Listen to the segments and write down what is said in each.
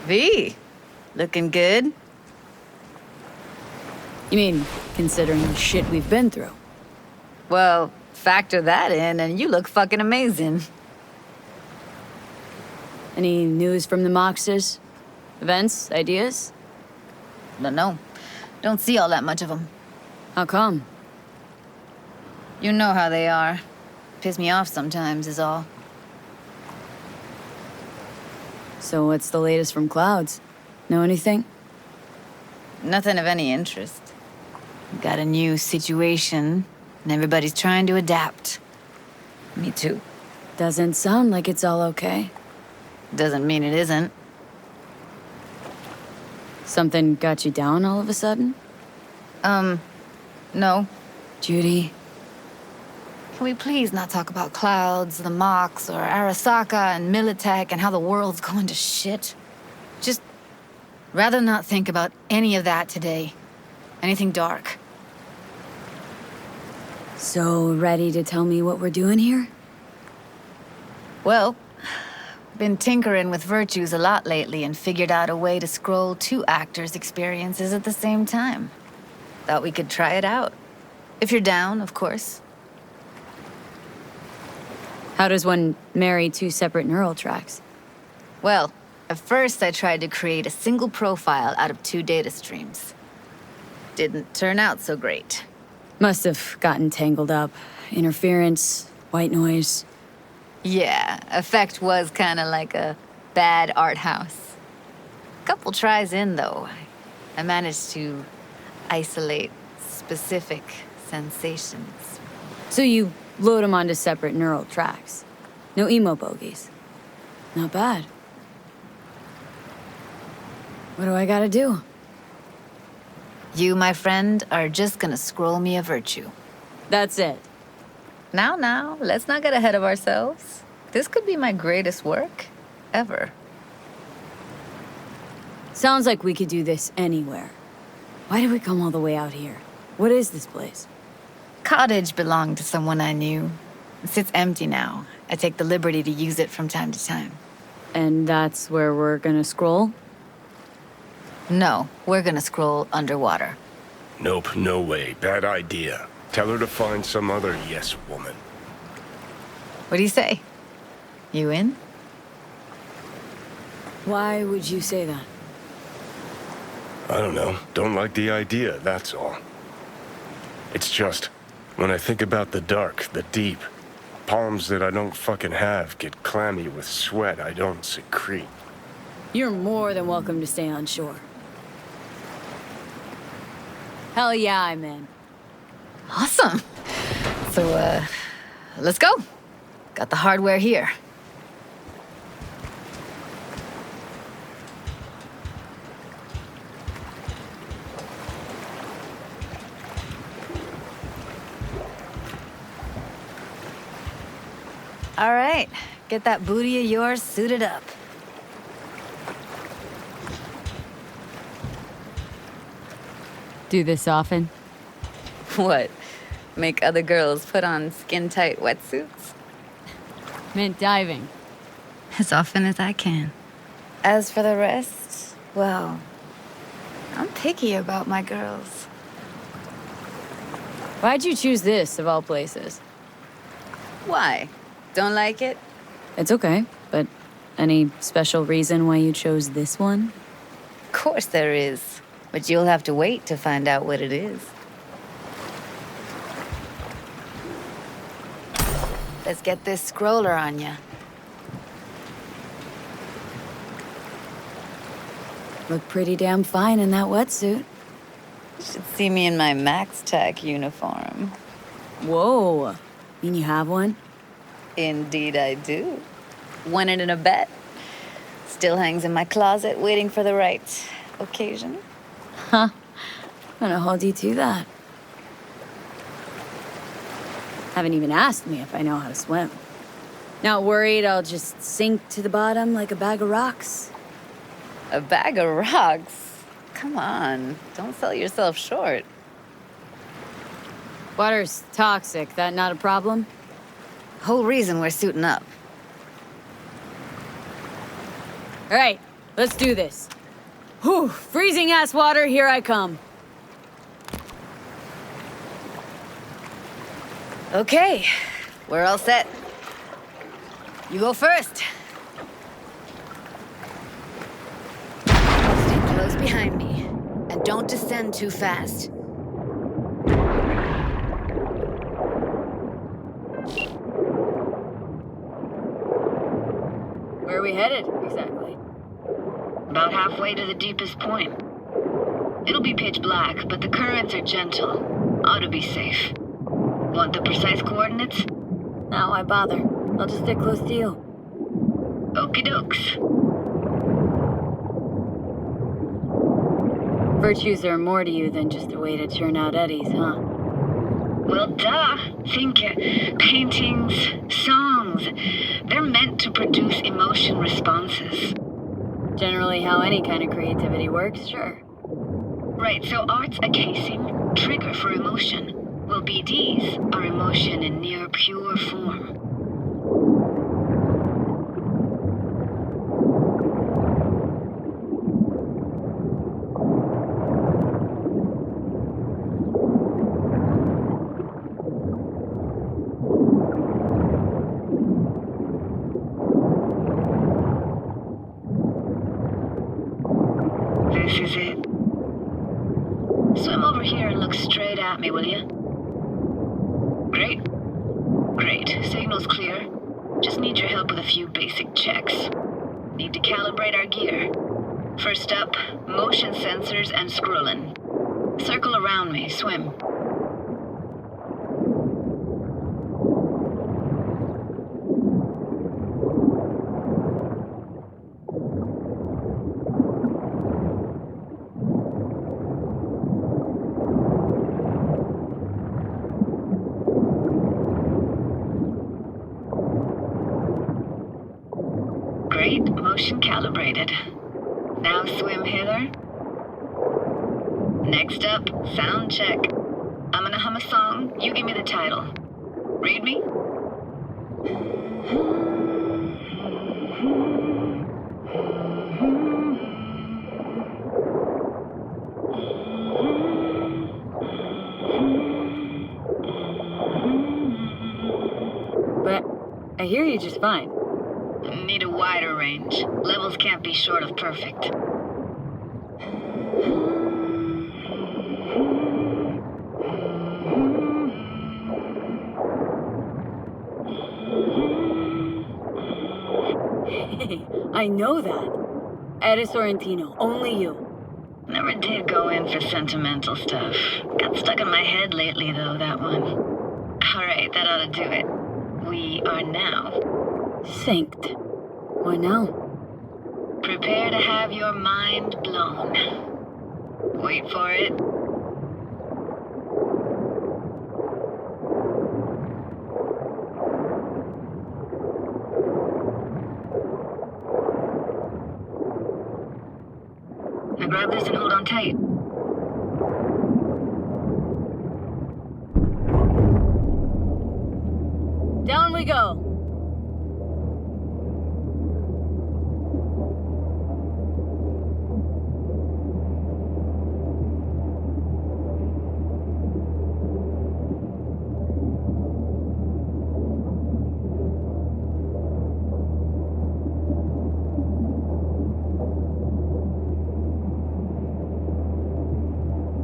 V, looking good? You mean, considering the shit we've been through? Well, factor that in and you look fucking amazing. Any news from the Moxers? Events? Ideas? No. Don't see all that much of them. How come? You know how they are. Piss me off sometimes is all. So what's the latest from Clouds? Know anything? Nothing of any interest. Got a new situation, and everybody's trying to adapt. Me too. Doesn't sound like it's all okay. Doesn't mean it isn't. Something got you down all of a sudden? No. Judy, Can we please not talk about Clouds, the Mox, or Arasaka and Militech and how the world's going to shit? Just rather not think about any of that today. Anything dark. so ready to tell me what we're doing here? Well, been tinkering with virtues a lot lately and figured out a way to scroll two actors' experiences at the same time. Thought we could try it out. If you're down, of course. How does one marry two separate neural tracks? Well, at first I tried to create a single profile out of two data streams. Didn't turn out so great. Must have gotten tangled up. Interference, white noise. Yeah, effect was kind of like a bad art house. Couple tries in, though, I managed to isolate specific sensations. So you load them onto separate neural tracks. No emo bogeys. Not bad. What do I gotta do? You, my friend, are just gonna scroll me a virtue. That's it. Now, let's not get ahead of ourselves. This could be my greatest work ever. Sounds like we could do this anywhere. Why did we come all the way out here? What is this place? Cottage belonged to someone I knew. It sits empty now. I take the liberty to use it from time to time. And that's where we're gonna scroll? No, we're gonna scroll underwater. Nope, no way. Bad idea. Tell her to find some other yes woman. What do you say? You in? Why would you say that? I don't know. Don't like the idea, that's all. It's just, when I think about the dark, the deep, palms that I don't fucking have get clammy with sweat I don't secrete. You're more than welcome to stay on shore. Hell yeah, I'm in. Awesome. So, let's go. Got the hardware here. All right, get that booty of yours suited up. Do this often? What? Make other girls put on skin-tight wetsuits? Meant diving. As often as I can. As for the rest, well, I'm picky about my girls. Why'd you choose this, of all places? Why? Don't like it? It's okay, but any special reason why you chose this one? Of course there is. But you'll have to wait to find out what it is. Let's get this scroller on ya. Look pretty damn fine in that wetsuit. You should see me in my Max Tech uniform. Whoa. Mean you have one? Indeed I do. Won it in a bet. Still hangs in my closet waiting for the right occasion. Huh. I'm gonna hold you to that. Haven't even asked me if I know how to swim. Not worried I'll just sink to the bottom like a bag of rocks? A bag of rocks? Come on, don't sell yourself short. Water's toxic, that not a problem? Whole reason we're suiting up. All right, Let's do this. Whew, freezing ass water, here I come. Okay, we're all set. You go first. Stay close behind me, and don't descend too fast. Where are we headed, exactly? About halfway to the deepest point. It'll be pitch black, but the currents are gentle. Ought to be safe. Want the precise coordinates? No, why bother? I'll just stick close to you. Okie dokes. Virtues are more to you than just a way to churn out eddies, huh? Well, duh. Think paintings, songs. They're meant to produce emotion responses. Generally how any kind of creativity works, sure. Right, so art's a casing, trigger for emotion. Well, BDs are emotion in near pure form. This is it. Swim over here and look straight at me, will you? Great. Great. Signal's clear. Just need your help with a few basic checks. Need to calibrate our gear. First up, motion sensors and scrolling. Circle around me, swim. Great, motion calibrated. Now swim hither. Next up, sound check. I'm gonna hum a song, you give me the title. Read me? But I hear you just fine. Need a wider range. Levels can't be short of perfect. I know that. Eddie Sorrentino, only you. Never did go in for sentimental stuff. Got stuck in my head lately, though, that one. Alright, that ought to do it. We are now. Synced. Why now? Prepare to have your mind blown. Wait for it. Now grab this and hold on tight. Down we go.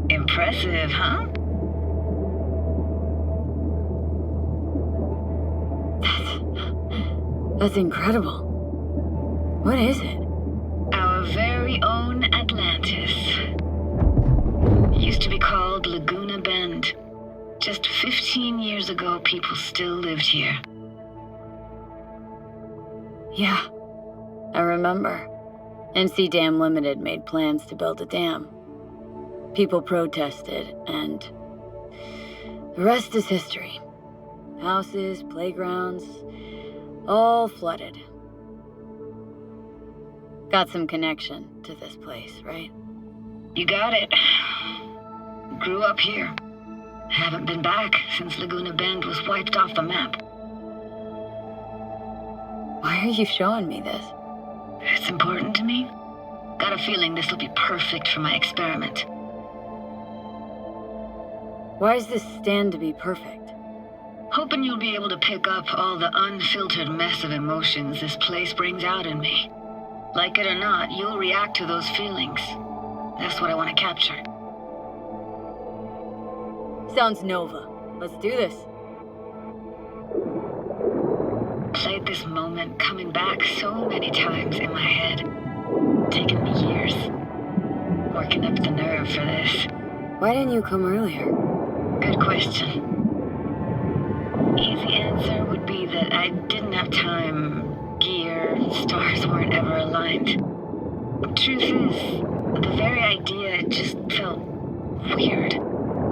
Impressive, huh? That's incredible. What is it? Our very own Atlantis. Used to be called Laguna Bend. Just 15 years ago, people still lived here. Yeah, I remember. NC Dam Limited made plans to build a dam. People protested, and the rest is history. Houses, playgrounds, all flooded. Got some connection to this place, right? You got it. Grew up here. Haven't been back since Laguna Bend was wiped off the map. Why are you showing me this? It's important to me. Got a feeling this will be perfect for my experiment. Why is this stand to be perfect? Hoping you'll be able to pick up all the unfiltered mess of emotions this place brings out in me. Like it or not, you'll react to those feelings. That's what I want to capture. Sounds Nova. Let's do this. Played this moment coming back so many times in my head. Taken me years. Working up the nerve for this. Why didn't you come earlier? Good question. Easy answer would be that I didn't have time. Gear, stars weren't ever aligned. Truth is, the very idea just felt weird.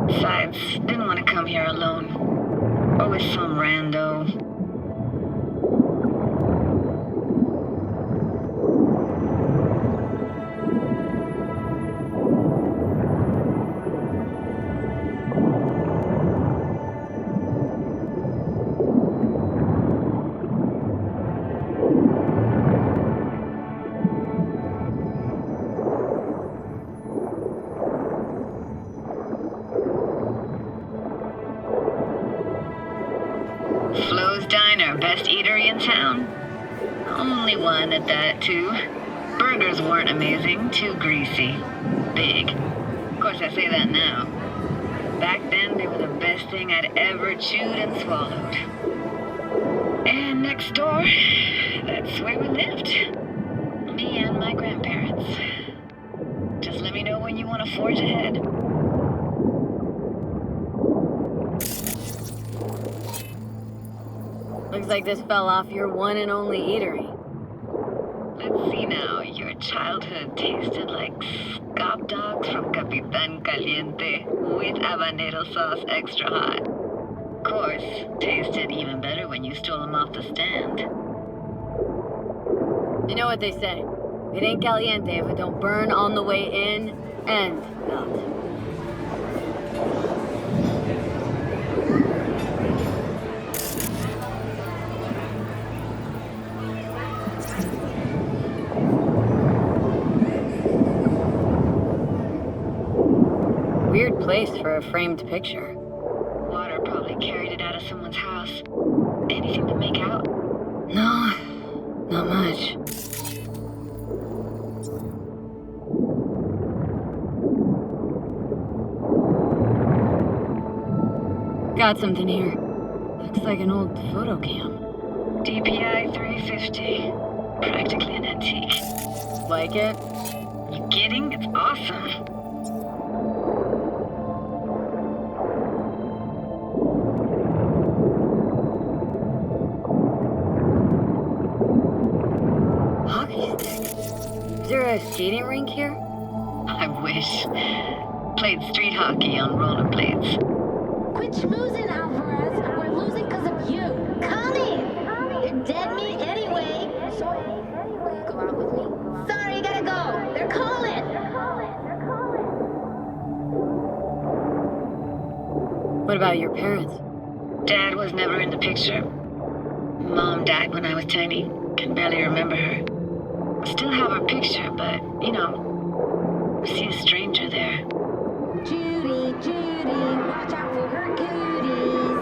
Besides, didn't want to come here alone. Or with some rando. Flo's Diner, best eatery in town. Only one at that, too. Burgers weren't amazing, too greasy. Big. Of course, I say that now. Back then, they were the best thing I'd ever chewed and swallowed. And next door, that's where we lived. Me and my grandparents. Just let me know when you want to forge ahead. Looks like this fell off your one and only eatery. Let's see now. Your childhood tasted like scop dogs from Capitan Caliente with habanero sauce extra hot. Of course, tasted even better when you stole them off the stand. You know what they say. It ain't caliente if it don't burn on the way in and out. Weird place for a framed picture. Water probably carried it out of someone's house. Anything to make out? No, not much. Got something here. Looks like an old photo cam. DPI 350. Practically an antique. Like it? You kidding? It's awesome. Hockey stick. Is there a skating rink here? I wish. Played street hockey on rollerblades. Quit schmoozing, Alvarez. We're losing because of you. Connie! You're dead meat anyway. Will you go out with me? Sorry, you gotta go. They're calling. What about your parents? Dad was never in the picture. Mom died when I was tiny. Can barely remember her. Still have her picture, but, you know, see a stranger there. Judy, watch out for her cooties.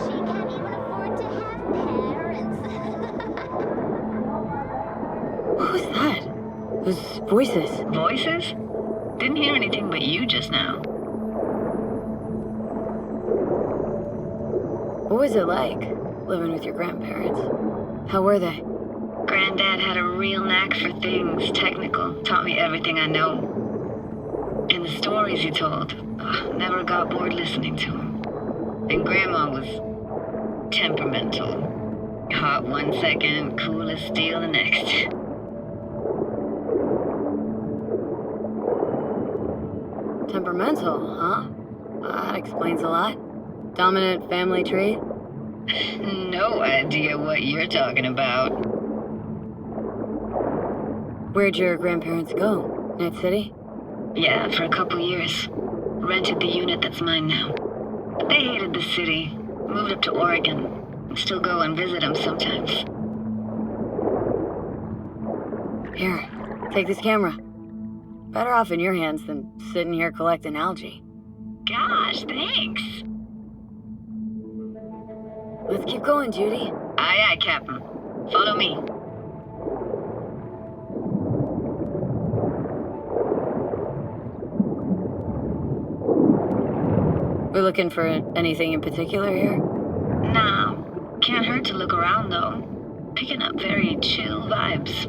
She can't even afford to have parents. What was that? Those voices. Voices? Didn't hear anything but you just now. What was it like, living with your grandparents? How were they? Granddad had a real knack for things technical. Taught me everything I know. And the stories he told, never got bored listening to him. And Grandma was temperamental. Hot one second, cool as steel the next. Temperamental, huh? That explains a lot. Dominant family trait? No idea what you're talking about. Where'd your grandparents go? Night City? Yeah, for a couple years. Rented the unit that's mine now. But they hated the city. Moved up to Oregon. Still go and visit them sometimes. Here, take this camera. Better off in your hands than sitting here collecting algae. Gosh, thanks. Let's keep going, Judy. Aye, aye, Captain. Follow me. We're looking for anything in particular here? Nah, can't hurt to look around though. Picking up very chill vibes.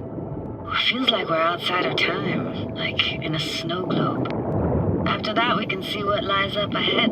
Feels like we're outside of time, like in a snow globe. After that, we can see what lies up ahead.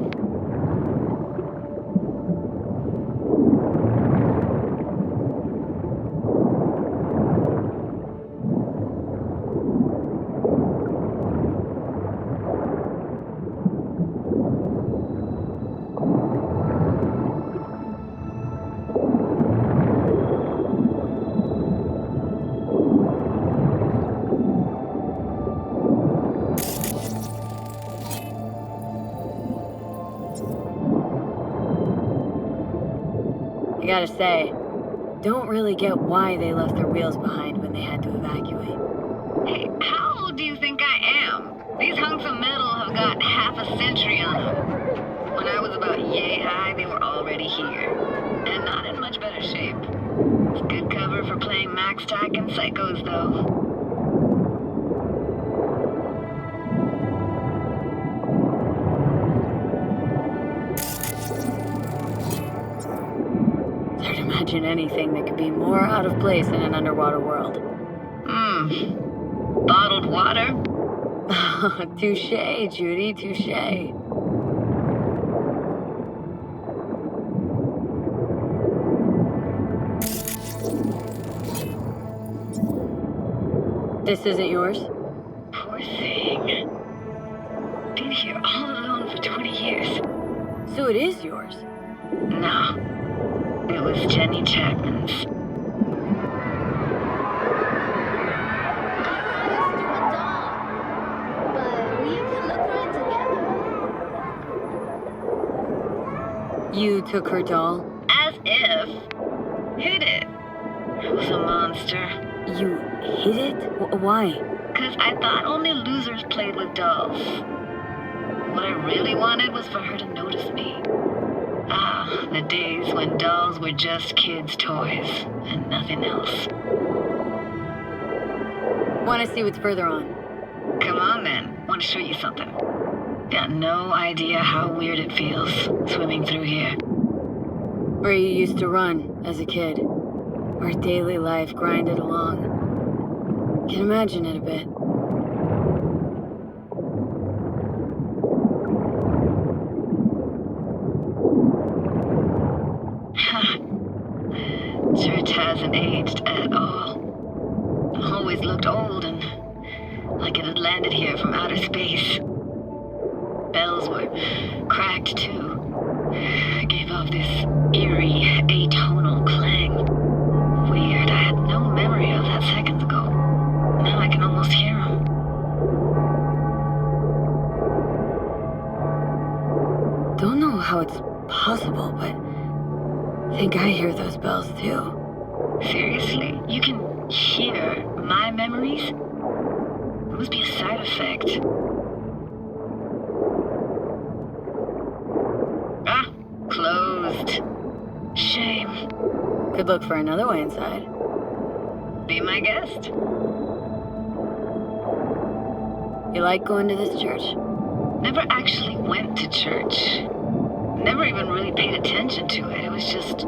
I gotta say, don't really get why they left their wheels behind when they had to evacuate. Hey, how old do you think I am? These hunks of metal have got half a century on them. When I was about yay high, they were already here. And not in much better shape. It's good cover for playing Max Tack and Psychos, though. It's hard to imagine anything that could be more out of place in an underwater world. Bottled water? Touche, Judy, touche. This isn't yours? Poor thing. Been here all alone for 20 years. So it is yours. No. It was Jenny Chapman's. You took her doll? As if. Hid it. I was a monster. You hid it? Why? Because I thought only losers played with dolls. What I really wanted was for her to notice me. Ah, the days when dolls were just kids' toys and nothing else. Want to see what's further on? Come on then. Want to show you something. Got no idea how weird it feels swimming through here. Where you used to run as a kid. Where daily life grinded along. Can imagine it a bit. Church hasn't aged at all. Always looked old and like it had landed here from outer space. Bells were cracked too. Gave off this eerie, atonal clang. Weird, I had no memory of that seconds ago. Now I can almost hear them. Don't know how it's possible, but I think I hear those bells too. Seriously? You can hear my memories? It must be a side effect. Ah, closed. Shame. Could look for another way inside. Be my guest. You like going to this church? Never actually went to church. Never even really paid attention to it. It was just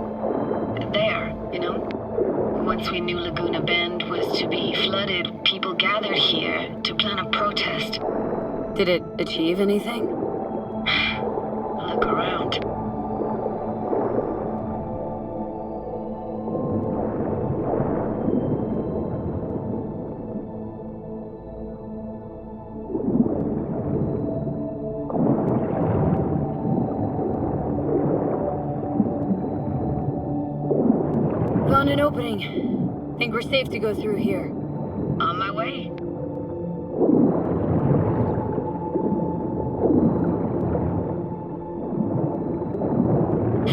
there, you know? Once we knew Laguna Bend was to be flooded, people gathered here to plan a protest. Did it achieve anything? Look around. Found an opening. Think we're safe to go through here. On my way.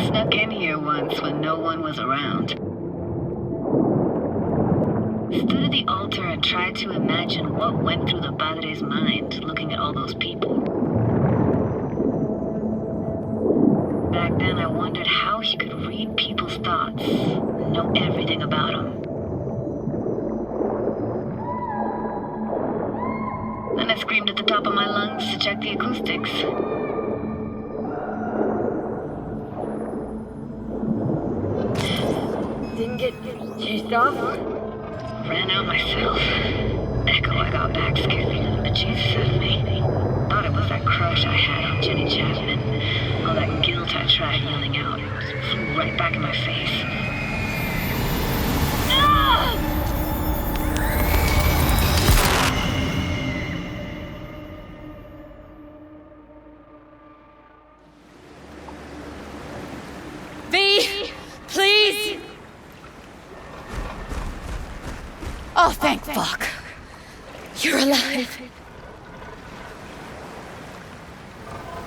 Snuck in here once when no one was around. Stood at the altar and tried to imagine what went through the padre's mind looking at all those people. Back then, I wondered how he could read people's thoughts, know everything about them. Then I screamed at the top of my lungs to check the acoustics. Didn't get chased off? Ran out myself. Echo I got back scared me to the bejesus out of me. Thought it was that crush I had on Jenny Chapman. All that guilt I tried yelling out just flew right back in my face. V! Please! Oh, thank fuck. You're alive.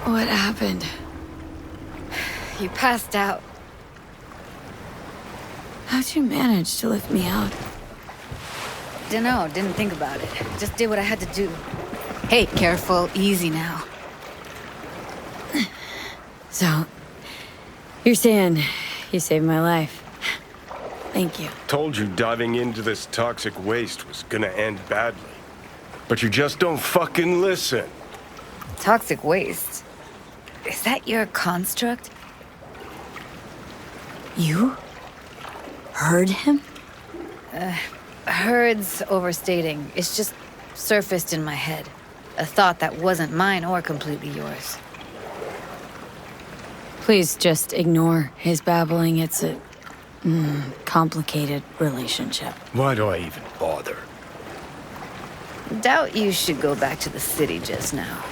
What happened? You passed out. How'd you manage to lift me out? Dunno, didn't think about it. Just did what I had to do. Hey, careful, easy now. So, you're saying you saved my life. Thank you. Told you diving into this toxic waste was gonna end badly. But you just don't fucking listen. Toxic waste? Is that your construct? You? Heard him? Heard's overstating. It's just surfaced in my head. A thought that wasn't mine or completely yours. Please just ignore his babbling. It's a complicated relationship. Why do I even bother? Doubt you should go back to the city just now.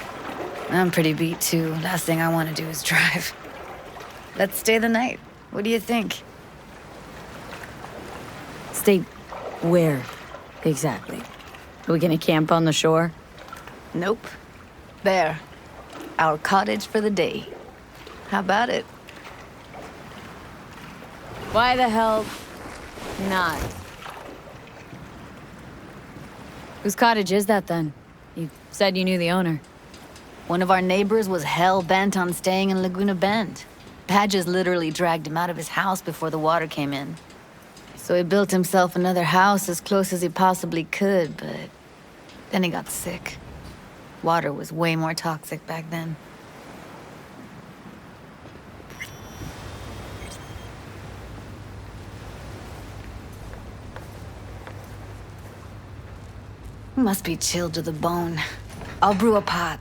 I'm pretty beat too. Last thing I want to do is drive. Let's stay the night. What do you think? Stay where exactly? Are we gonna camp on the shore? Nope. There. Our cottage for the day. How about it? Why the hell not? Whose cottage is that then? You said you knew the owner. One of our neighbors was hell-bent on staying in Laguna Bend. Badges literally dragged him out of his house before the water came in. So he built himself another house as close as he possibly could, but then he got sick. Water was way more toxic back then. Must be chilled to the bone. I'll brew a pot.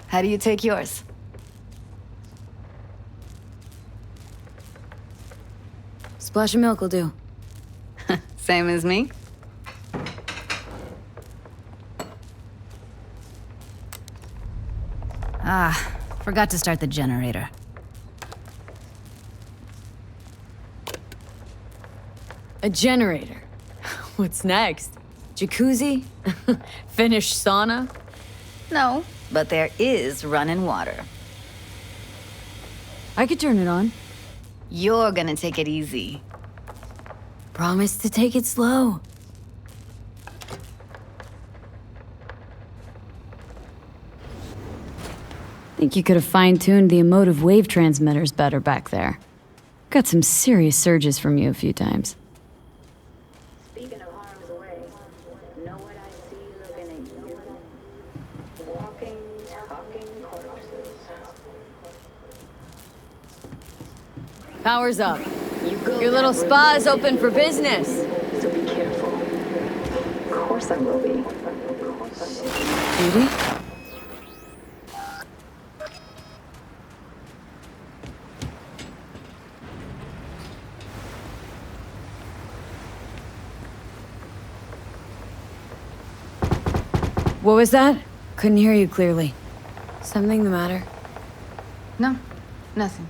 How do you take yours? Splash of milk will do. Same as me? Forgot to start the generator. A generator. What's next? Jacuzzi? Finnish sauna? No, but there is running water. I could turn it on. You're gonna take it easy. Promise to take it slow. Think you could have fine-tuned the emotive wave transmitters better back there. Got some serious surges from you a few times. Speaking of harm's way, know what I see looking at you? Walking, talking corpses. Power's up. You go Your little that way. spa's open for business. So be careful. Of course I will be. Judy? What was that? Couldn't hear you clearly. Something the matter? No, nothing.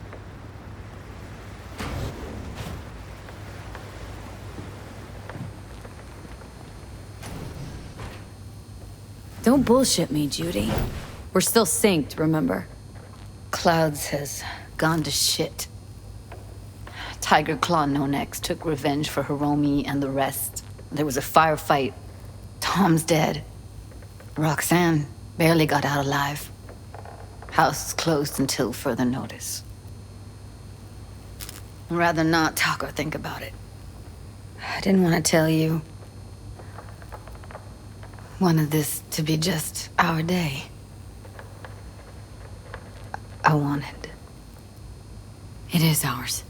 Don't bullshit me, Judy. We're still synced, remember? Clouds has gone to shit. Tiger Claw No Necks took revenge for Hiromi and the rest. There was a firefight. Tom's dead. Roxanne barely got out alive. House is closed until further notice. I'd rather not talk or think about it. I didn't want to tell you. Wanted this to be just our day. I wanted. It is ours.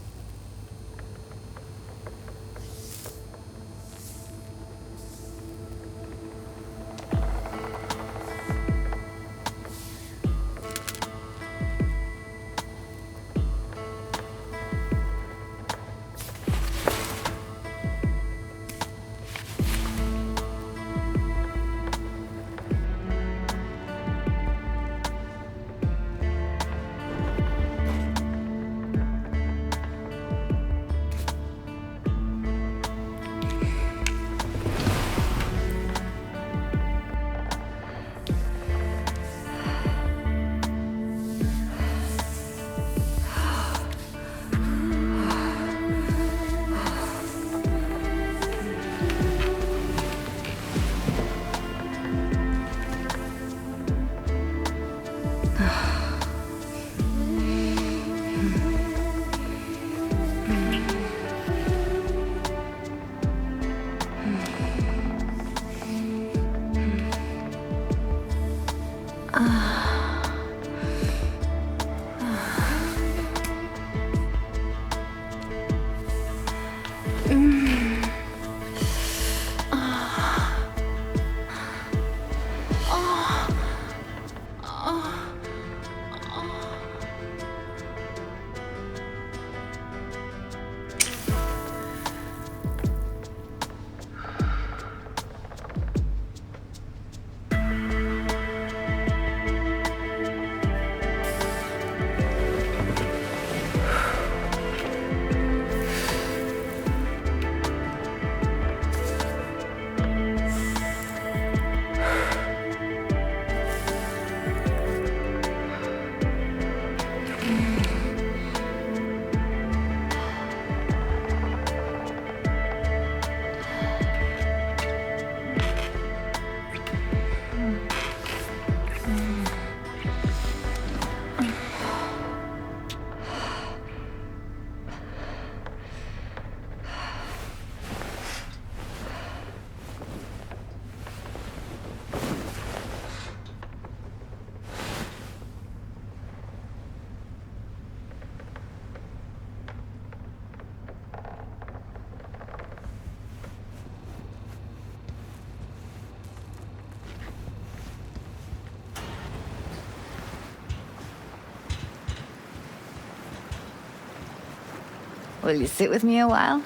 Will you sit with me a while?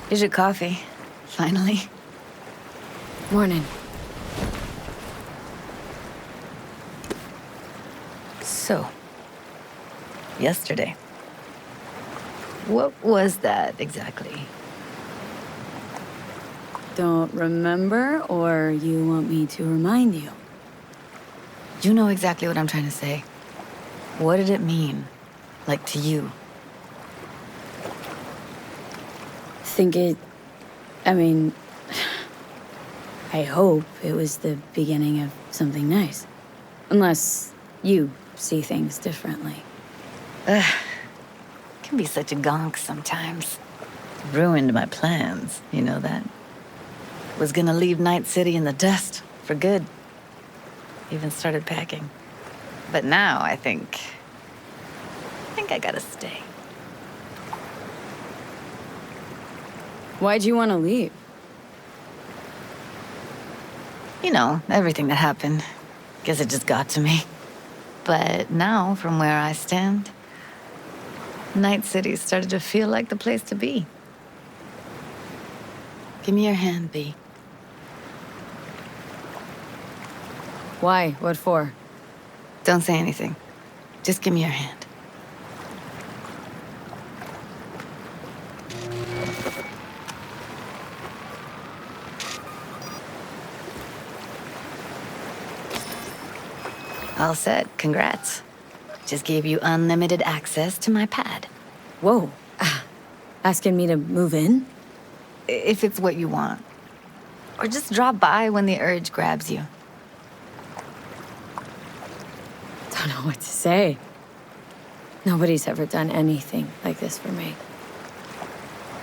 Here's your coffee. Finally. Morning. So, yesterday. What was that exactly? Don't remember, or you want me to remind you? You know exactly what I'm trying to say. What did it mean? Like to you? I hope it was the beginning of something nice. Unless you see things differently. Can be such a gonk sometimes. Ruined my plans, you know that? Was gonna leave Night City in the dust for good. Even started packing. But now I think I gotta stay. Why'd you want to leave? You know, everything that happened. Guess it just got to me. But now, from where I stand, Night City started to feel like the place to be. Give me your hand, B. Why? What for? Don't say anything. Just give me your hand. All set. Congrats. Just gave you unlimited access to my pad. Whoa. Asking me to move in? If it's what you want. Or just drop by when the urge grabs you. Don't know what to say. Nobody's ever done anything like this for me.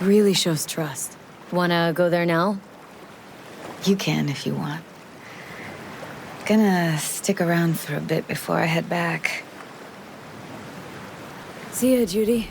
It really shows trust. Wanna go there now? You can if you want. Gonna stick around for a bit before I head back. See ya, Judy.